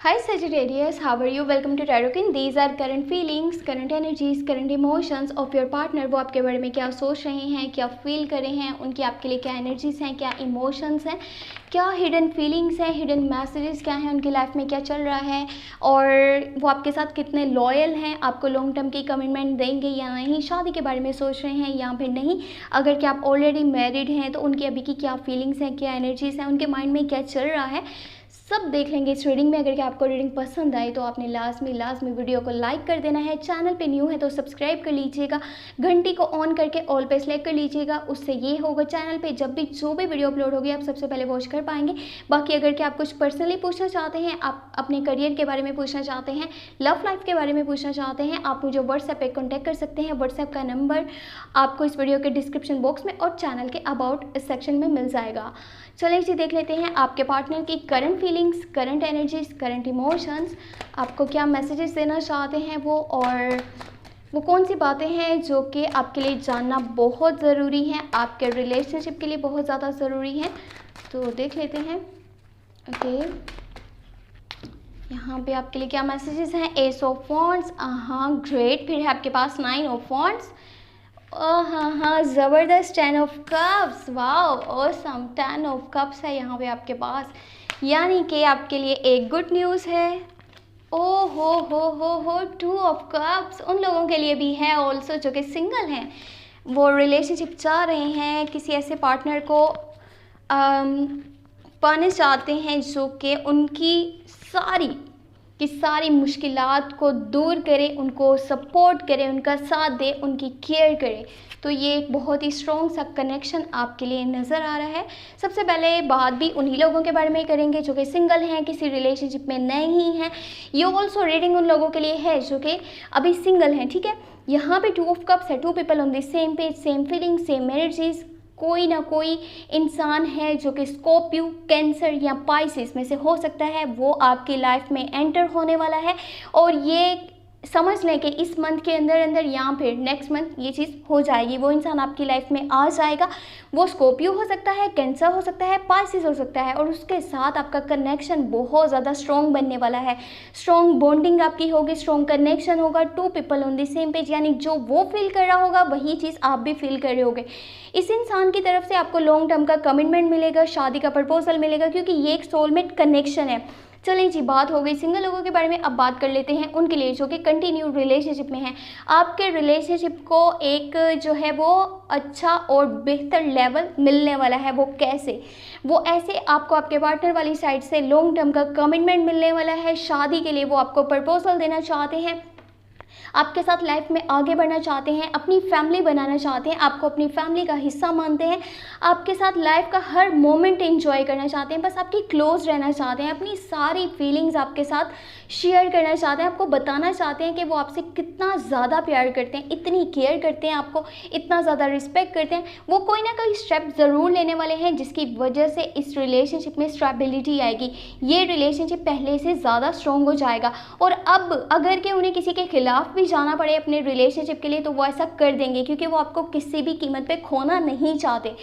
Hi Sagittarius, how are you? Welcome to Tarokin. These are current feelings, current energies, current emotions of your partner. वो आपके बारे में क्या सोच रहे हैं, क्या फील कर रहे हैं, उनकी आपके लिए क्या एनर्जीज हैं, क्या इमोशंस हैं, क्या हिडन फीलिंग्स हैं, हिडन मैसेजेस क्या हैं, उनकी लाइफ में क्या चल रहा है और वो आपके साथ कितने लॉयल हैं, आपको लॉन्ग टर्म की कमिटमेंट देंगे या नहीं, शादी के बारे में सोच रहे हैं या फिर नहीं, अगर क्या आप ऑलरेडी मैरिड हैं तो उनकी अभी की क्या फीलिंग्स हैं, क्या एनर्जीज हैं, उनके माइंड में क्या चल रहा है, सब देख लेंगे इस रीडिंग में। अगर क्या आपको रीडिंग पसंद आई तो आपने लास्ट में वीडियो को लाइक कर देना है। चैनल पे न्यू है तो सब्सक्राइब कर लीजिएगा, घंटी को ऑन करके ऑल पे सेलेक्ट कर लीजिएगा। उससे ये होगा चैनल पे जब भी जो भी वीडियो अपलोड होगी आप सबसे पहले वॉच कर पाएंगे। बाकी अगर क्या आप कुछ पर्सनली पूछना चाहते हैं, आप अपने करियर के बारे में पूछना चाहते हैं, लव लाइफ के बारे में पूछना चाहते हैं, आप मुझे व्हाट्सएप पे कॉन्टैक्ट कर सकते हैं। व्हाट्सएप का नंबर आपको इस वीडियो के डिस्क्रिप्शन बॉक्स में और चैनल के अबाउट सेक्शन में मिल जाएगा। चलिए जी देख लेते हैं आपके पार्टनर की current feelings, current energies, current emotions, आपको क्या मैसेजेस देना चाहते हैं वो, और वो कौन सी बातें हैं जो कि आपके लिए जानना बहुत ज़रूरी हैं, आपके रिलेशनशिप के लिए बहुत ज़्यादा ज़रूरी हैं। तो देख लेते हैं। ओके, यहाँ पे आपके लिए क्या मैसेजेस हैं। एस ऑफ वॉन्ड्स, हाँ ग्रेट। फिर है आपके पास 9 ऑफ वॉन्ड्स, हाँ ज़बरदस्त 10 of cups, wow awesome. 10 of cups है यहाँ पे आपके पास, यानी कि आपके लिए एक गुड न्यूज़ है। ओ हो 2 ऑफ कप्स उन लोगों के लिए भी है ऑल्सो जो कि सिंगल हैं, वो रिलेशनशिप चाह रहे हैं, किसी ऐसे पार्टनर को पाने चाहते हैं जो कि उनकी सारी मुश्किलात को दूर करे, उनको सपोर्ट करे, उनका साथ दे, उनकी केयर करे। तो ये एक बहुत ही स्ट्रॉन्ग सा कनेक्शन आपके लिए नज़र आ रहा है। सबसे पहले बात भी उन्हीं लोगों के बारे में करेंगे जो कि सिंगल हैं, किसी रिलेशनशिप में नहीं हैं। ये ऑल्सो रीडिंग उन लोगों के लिए है जो कि अभी सिंगल हैं, ठीक है। यहाँ पे 2 ऑफ कप्स है, 2 people on the same page, same feeling, same energies. कोई ना कोई इंसान है जो कि स्कॉर्पियो, कैंसर या पाइसेस में से हो सकता है, वो आपकी लाइफ में एंटर होने वाला है। और ये समझ लें कि इस मंथ के अंदर या फिर नेक्स्ट मंथ ये चीज़ हो जाएगी, वो इंसान आपकी लाइफ में आ जाएगा। वो स्कॉर्पियो हो सकता है, कैंसर हो सकता है, पाइसेस हो सकता है, और उसके साथ आपका कनेक्शन बहुत ज़्यादा स्ट्रॉन्ग बनने वाला है। स्ट्रॉन्ग बॉन्डिंग आपकी होगी, स्ट्रॉन्ग कनेक्शन होगा। 2 people on the same page, यानी जो वो फील कर रहा होगा वही चीज़ आप भी फील कर रहे होगे। इस इंसान की तरफ से आपको लॉन्ग टर्म का कमिटमेंट मिलेगा, शादी का प्रपोजल मिलेगा, क्योंकि ये एक सोलमेट कनेक्शन है। चलिए जी, बात हो गई सिंगल लोगों के बारे में। अब बात कर लेते हैं उनके लिए जो कि कंटिन्यू रिलेशनशिप में हैं। आपके रिलेशनशिप को एक जो है वो अच्छा और बेहतर लेवल मिलने वाला है। वो कैसे? वो ऐसे आपको आपके पार्टनर वाली साइड से लॉन्ग टर्म का कमिटमेंट मिलने वाला है। शादी के लिए वो आपको प्रपोजल देना चाहते हैं, आपके साथ लाइफ में आगे बढ़ना चाहते हैं, अपनी फैमिली बनाना चाहते हैं, आपको अपनी फैमिली का हिस्सा मानते हैं, आपके साथ लाइफ का हर मोमेंट एंजॉय करना चाहते हैं, बस आपकी क्लोज रहना चाहते हैं, अपनी सारी फीलिंग्स आपके साथ शेयर करना चाहते हैं, आपको बताना चाहते हैं कि वो आपसे कितना ज़्यादा प्यार करते हैं, इतनी केयर करते हैं, आपको इतना ज़्यादा रिस्पेक्ट करते हैं। वो कोई ना कोई स्टेप ज़रूर लेने वाले हैं जिसकी वजह से इस रिलेशनशिप में स्टेबिलिटी आएगी। ये रिलेशनशिप पहले से ज़्यादा स्ट्रॉन्ग हो जाएगा। और अब अगर कि उन्हें किसी के खिलाफ भी जाना पड़े अपने रिलेशनशिप के लिए तो वो ऐसा कर देंगे, क्योंकि वो आपको किसी भी कीमत पे खोना नहीं चाहते।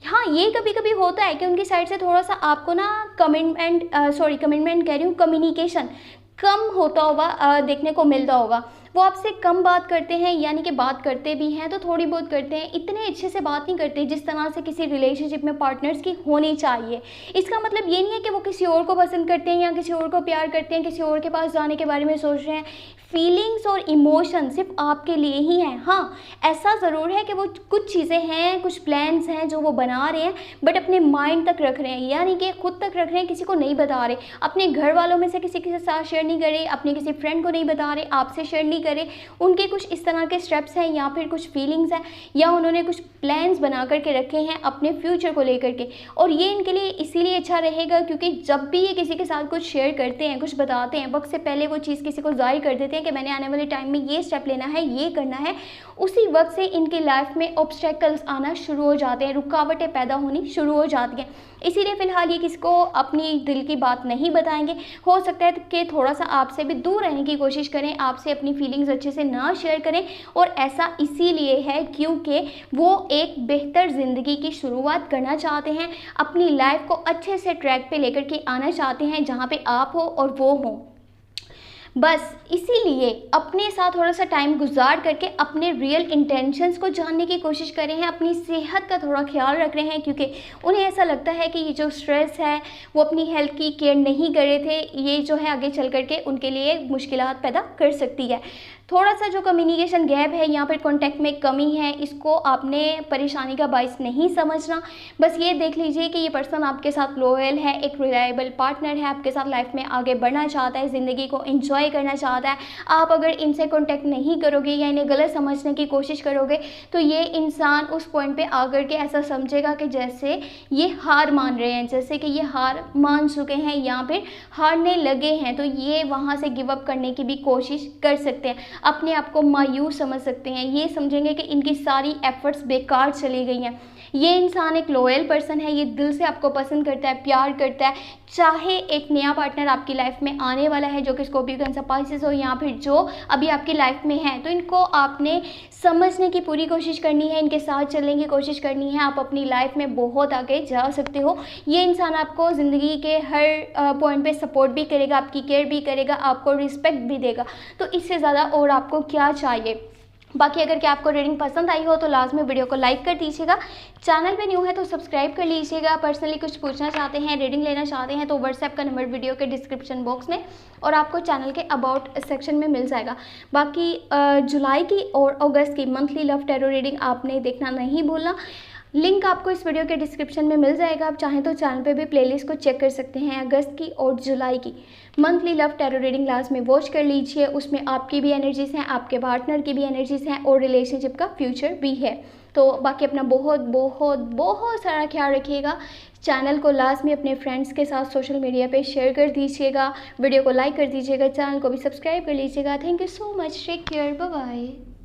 हाँ, ये कभी कभी होता है कि उनकी साइड से थोड़ा सा आपको ना कमिटमेंट कह रही हूँ, कम्युनिकेशन कम होता होगा, देखने को मिलता होगा। वो आपसे कम बात करते हैं, यानी कि बात करते भी हैं तो थोड़ी बहुत करते हैं, इतने अच्छे से बात नहीं करते जिस तरह से किसी रिलेशनशिप में पार्टनर्स की होनी चाहिए। इसका मतलब ये नहीं है कि वो किसी और को पसंद करते हैं या किसी और को प्यार करते हैं, किसी और के पास जाने के बारे में सोच रहे हैं। फीलिंग्स और इमोशन सिर्फ आपके लिए ही हैं। हाँ, ऐसा ज़रूर है कि वो कुछ चीज़ें हैं, कुछ प्लान्स हैं जो वो बना रहे हैं, बट अपने माइंड तक रख रहे हैं, यानी कि खुद तक रख रहे हैं, किसी को नहीं बता रहे। अपने घर वालों में से किसी के साथ शेयर नहीं कर रहे, अपने किसी फ्रेंड को नहीं बता रहे, आपसे शेयर नहीं करे। उनके कुछ इस तरह के स्टेप्स हैं या फिर कुछ फीलिंग्स हैं, या उन्होंने कुछ प्लान्स बना करके रखे हैं अपने फ्यूचर को लेकर के। और ये इनके लिए इसीलिए अच्छा रहेगा क्योंकि जब भी ये किसी के साथ कुछ शेयर करते हैं, कुछ बताते हैं, वक्त से पहले वो चीज़ किसी को जाहिर कर देते हैं कि मैंने आने वाले टाइम में ये स्टेप लेना है, ये करना है। उसी वक्त से इनकी लाइफ में ऑब्स्टेकल्स आना शुरू हो जाते हैं, रुकावटें पैदा होनी शुरू हो जाती हैं। इसीलिए फ़िलहाल ये किसी को अपनी दिल की बात नहीं बताएंगे। हो सकता है कि थोड़ा सा आपसे भी दूर रहने की कोशिश करें, आपसे अपनी फीलिंग्स अच्छे से ना शेयर करें, और ऐसा इसीलिए है क्योंकि वो एक बेहतर ज़िंदगी की शुरुआत करना चाहते हैं, अपनी लाइफ को अच्छे से ट्रैक पे लेकर के आना चाहते हैं जहाँ पे आप हो और वो हो। बस इसीलिए अपने साथ थोड़ा सा टाइम गुजार करके अपने रियल इंटेंशंस को जानने की कोशिश कर रहे हैं, अपनी सेहत का थोड़ा ख्याल रख रहे हैं, क्योंकि उन्हें ऐसा लगता है कि ये जो स्ट्रेस है वो अपनी हेल्थ की केयर नहीं कर रहे थे, ये जो है आगे चल करके उनके लिए मुश्किलात पैदा कर सकती है। थोड़ा सा जो कम्युनिकेशन गैप है, यहाँ पर कॉन्टैक्ट में कमी है, इसको आपने परेशानी का बायस नहीं समझना। बस ये देख लीजिए कि ये पर्सन आपके साथ लॉयल है, एक रिलायबल पार्टनर है, आपके साथ लाइफ में आगे बढ़ना चाहता है, ज़िंदगी को एंजॉय करना चाहता है। आप अगर इनसे कॉन्टैक्ट नहीं करोगे या इन्हें गलत समझने की कोशिश करोगे तो ये इंसान उस पॉइंट पे आकर के ऐसा समझेगा कि जैसे ये हार मान रहे हैं, जैसे कि ये हार मान चुके हैं या फिर हारने लगे हैं, तो ये वहाँ से गिव अप करने की भी कोशिश कर सकते हैं, अपने आप को मायूस समझ सकते हैं, ये समझेंगे कि इनकी सारी एफर्ट्स बेकार चली गई हैं। ये इंसान एक लॉयल पर्सन है, ये दिल से आपको पसंद करता है, प्यार करता है। चाहे एक नया पार्टनर आपकी लाइफ में आने वाला है जो कि स्कॉर्पियो, कैंसर, पाइसेस हो, या फिर जो अभी आपकी लाइफ में है, तो इनको आपने समझने की पूरी कोशिश करनी है, इनके साथ चलने की कोशिश करनी है। आप अपनी लाइफ में बहुत आगे जा सकते हो। ये इंसान आपको ज़िंदगी के हर पॉइंट पे सपोर्ट भी करेगा, आपकी केयर भी करेगा, आपको रिस्पेक्ट भी देगा। तो इससे ज़्यादा और आपको क्या चाहिए। बाकी अगर क्या आपको रीडिंग पसंद आई हो तो लाजमी वीडियो को लाइक कर दीजिएगा। चैनल पे न्यू है तो सब्सक्राइब कर लीजिएगा। पर्सनली कुछ पूछना चाहते हैं, रीडिंग लेना चाहते हैं तो व्हाट्सएप का नंबर वीडियो के डिस्क्रिप्शन बॉक्स में और आपको चैनल के अबाउट सेक्शन में मिल जाएगा। बाकी जुलाई की और अगस्त की मंथली लव टैरो रीडिंग आपने देखना नहीं भूलना। लिंक आपको इस वीडियो के डिस्क्रिप्शन में मिल जाएगा। आप चाहें तो चैनल पे भी प्लेलिस्ट को चेक कर सकते हैं। अगस्त की और जुलाई की monthly love tarot reading last में वॉच कर लीजिए। उसमें आपकी भी एनर्जीज़ हैं, आपके पार्टनर की भी एनर्जीज़ हैं और रिलेशनशिप का फ्यूचर भी है। तो बाकी अपना बहुत बहुत बहुत सारा ख्याल रखिएगा। चैनल को लाजमी अपने फ्रेंड्स के साथ सोशल मीडिया पे शेयर कर दीजिएगा। वीडियो को लाइक कर दीजिएगा, चैनल को भी सब्सक्राइब कर लीजिएगा। Thank you so much, take care, bye bye.